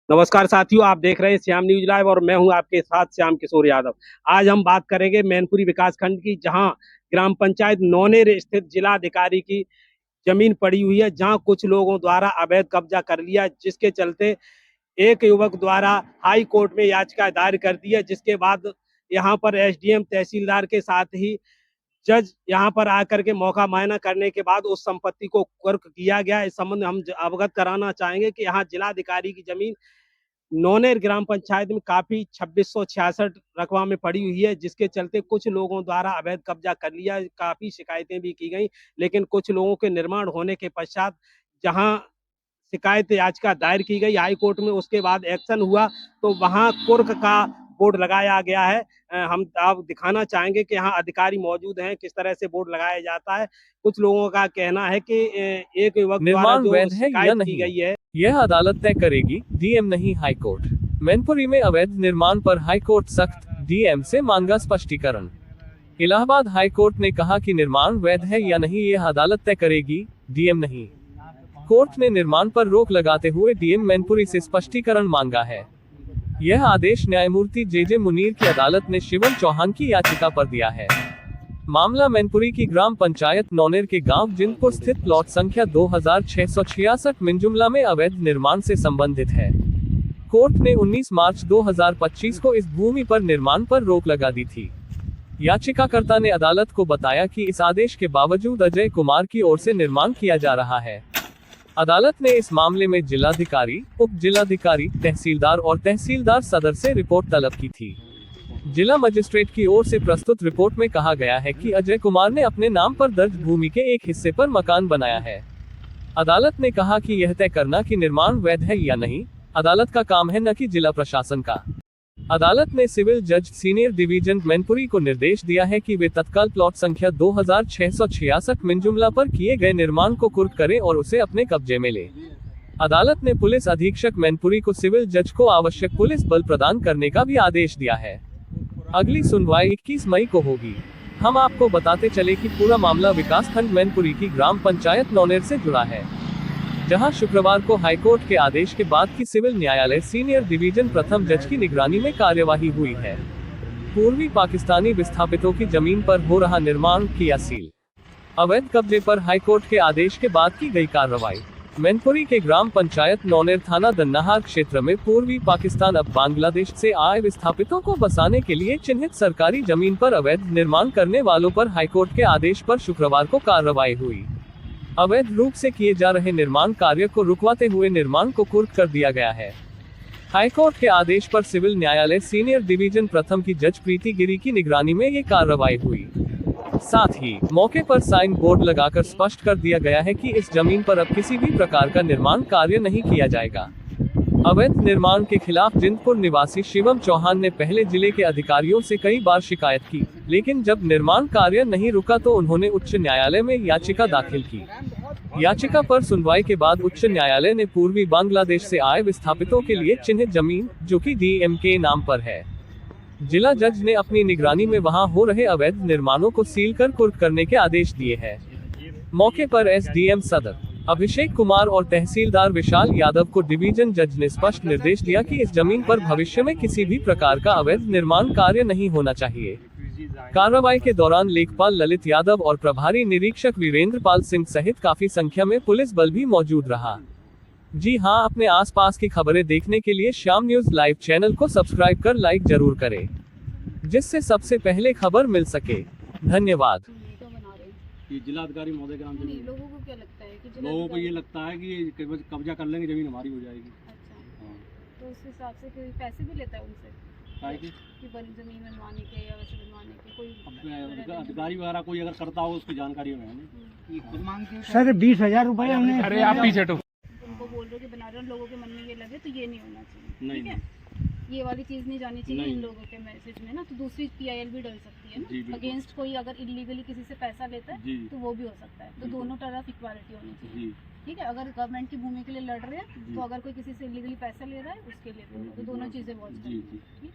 नमस्कार साथियों, आप देख रहे हैं श्याम न्यूज लाइव और मैं हूं आपके साथ श्याम किशोर यादव। आज हम बात करेंगे मैनपुरी विकासखंड की, जहां ग्राम पंचायत नौनेर स्थित जिला अधिकारी की जमीन पड़ी हुई है, जहां कुछ लोगों द्वारा अवैध कब्जा कर लिया, जिसके चलते एक युवक द्वारा हाई कोर्ट में याचिका दायर कर दी है। जिसके बाद यहां पर एसडीएम तहसीलदार के साथ ही जज यहां पर आकर के मौका मुआयना करने के बाद उस संपत्ति को कुर्क किया गया। इस संबंध में हम अवगत कराना चाहेंगे कि यहाँ जिलाधिकारी की जमीन नौनेर ग्राम पंचायत में काफी 2666 रकबा में पड़ी हुई है, जिसके चलते कुछ लोगों द्वारा अवैध कब्जा कर लिया। काफी शिकायतें भी की गई, लेकिन कुछ लोगों के निर्माण होने के पश्चात जहां शिकायत याचिका दायर की गई हाई कोर्ट में, उसके बाद एक्शन हुआ तो वहां कुर्क का बोर्ड लगाया गया है। हम आप दिखाना चाहेंगे कि यहाँ अधिकारी मौजूद हैं, किस तरह से बोर्ड लगाया जाता है। कुछ लोगों का कहना है कि एक युवक द्वारा निर्माण जो वैध है या शिकायत की नहीं, गई है, यह अदालत तय करेगी, डीएम नहीं हाई कोर्ट। मैनपुरी में अवैध निर्माण पर हाई कोर्ट सख्त, डीएम से मांगा स्पष्टीकरण। इलाहाबाद हाई कोर्ट ने कहा कि निर्माण वैध है या नहीं यह अदालत तय करेगी, डीएम नहीं। कोर्ट ने निर्माण पर रोक लगाते हुए डीएम मैनपुरी से स्पष्टीकरण मांगा है। यह आदेश न्यायमूर्ति जेजे मुनीर की अदालत ने शिवम चौहान की याचिका पर दिया है। मामला मैनपुरी की ग्राम पंचायत नौनेर के गांव जिंदपुर स्थित प्लॉट संख्या 2666 मिंजुमला में अवैध निर्माण से संबंधित है। कोर्ट ने 19 मार्च 2025 को इस भूमि पर निर्माण पर रोक लगा दी थी। याचिकाकर्ता ने अदालत को बताया कि इस आदेश के बावजूद अजय कुमार की ओर से निर्माण किया जा रहा है। अदालत ने इस मामले में जिलाधिकारी, उप जिलाधिकारी, तहसीलदार और तहसीलदार सदर से रिपोर्ट तलब की थी। जिला मजिस्ट्रेट की ओर से प्रस्तुत रिपोर्ट में कहा गया है कि अजय कुमार ने अपने नाम पर दर्ज भूमि के एक हिस्से पर मकान बनाया है। अदालत ने कहा कि यह तय करना कि निर्माण वैध है या नहीं, अदालत का काम है, न कि जिला प्रशासन का। अदालत ने सिविल जज सीनियर डिवीजन मैनपुरी को निर्देश दिया है कि वे तत्काल प्लॉट संख्या 2666 मिंजुमला पर किए गए निर्माण को कुर्क करें और उसे अपने कब्जे में ले। अदालत ने पुलिस अधीक्षक मैनपुरी को सिविल जज को आवश्यक पुलिस बल प्रदान करने का भी आदेश दिया है। अगली सुनवाई 21 मई को होगी। हम आपको बताते चले कि पूरा मामला विकासखंड मैनपुरी की ग्राम पंचायत नौनेर से जुड़ा है, जहां शुक्रवार को हाईकोर्ट के आदेश के बाद की सिविल न्यायालय सीनियर डिवीजन प्रथम जज की निगरानी में कार्यवाही हुई है। पूर्वी पाकिस्तानी विस्थापितों की जमीन पर हो रहा निर्माण किया सील। अवैध कब्जे पर हाईकोर्ट के आदेश के बाद की गई कार्रवाई। मैनपुरी के ग्राम पंचायत नौनेर थाना दन्नाहार क्षेत्र में पूर्वी पाकिस्तान अब बांग्लादेश से आए विस्थापितों को बसाने के लिए चिन्हित सरकारी जमीन पर अवैध निर्माण करने वालों पर हाईकोर्ट के आदेश पर शुक्रवार को कार्रवाई हुई। अवैध रूप से किए जा रहे निर्माण कार्य को रुकवाते हुए निर्माण को कुर्क कर दिया गया है। हाईकोर्ट के आदेश पर सिविल न्यायालय सीनियर डिवीजन प्रथम की जज प्रीति गिरी की निगरानी में ये कार्रवाई हुई। साथ ही मौके पर साइन बोर्ड लगाकर स्पष्ट कर दिया गया है कि इस जमीन पर अब किसी भी प्रकार का निर्माण कार्य नहीं किया जाएगा। अवैध निर्माण के खिलाफ जिंदपुर निवासी शिवम चौहान ने पहले जिले के अधिकारियों से कई बार शिकायत की, लेकिन जब निर्माण कार्य नहीं रुका तो उन्होंने उच्च न्यायालय में याचिका दाखिल की। याचिका पर सुनवाई के बाद उच्च न्यायालय ने पूर्वी बांग्लादेश से आए विस्थापितों के लिए चिन्हित जमीन, जो कि डीएम के नाम पर है, जिला जज ने अपनी निगरानी में वहां हो रहे अवैध निर्माणों को सील कर कुर्क करने के आदेश दिए हैं। मौके पर एसडीएम सदर अभिषेक कुमार और तहसीलदार विशाल यादव को डिवीजन जज ने स्पष्ट निर्देश दिया कि इस जमीन पर भविष्य में किसी भी प्रकार का अवैध निर्माण कार्य नहीं होना चाहिए। कार्रवाई के दौरान लेखपाल ललित यादव और प्रभारी निरीक्षक वीरेंद्र पाल सिंह सहित काफी संख्या में पुलिस बल भी मौजूद रहा। जी हां, अपने आसपास की खबरें देखने के लिए श्याम न्यूज लाइव चैनल को सब्सक्राइब कर लाइक जरूर करें, जिससे सबसे पहले खबर मिल सके। धन्यवाद। ये जिलाधिकारी महोदय के नाम से नहीं, लोगों को क्या लगता है कि लोगों को ये लगता है कि ये कब्जा कर लेंगे, जमीन हमारी हो जाएगी। अच्छा, हाँ। तो उस हिसाब से कोई पैसे भी लेता है उनसे काहे की? कि जमीन बनवाने के या वैसे बनवाने के कोई अब अधिकारी वगैरह कोई अगर करता हो उसकी जानकारी में सर 20,000 रुपये हमने। अरे आप पीछे हटो। उनको बोल रहे हो कि बना रहे हो, लोगों के मन में ये लगे तो ये नहीं होना चाहिए। नहीं, ठीक है, ये वाली चीज़ नहीं जानी चाहिए नहीं। इन लोगों के मैसेज में ना। तो दूसरी पीआईएल भी डल सकती है जी, ना, बिल्कुल। अगेंस्ट कोई अगर इलीगली किसी से पैसा लेता जी। है तो वो भी हो सकता है। तो बिल्कुल। दोनों तरफ इक्वालिटी होनी चाहिए। जी। ठीक है, अगर गवर्नमेंट की भूमि के लिए लड़ रहे हैं जी। तो अगर कोई किसी से इलीगली पैसा ले रहा है उसके लिए तो दोनों चीज़ें वॉच जी, करें। जी। ठीक।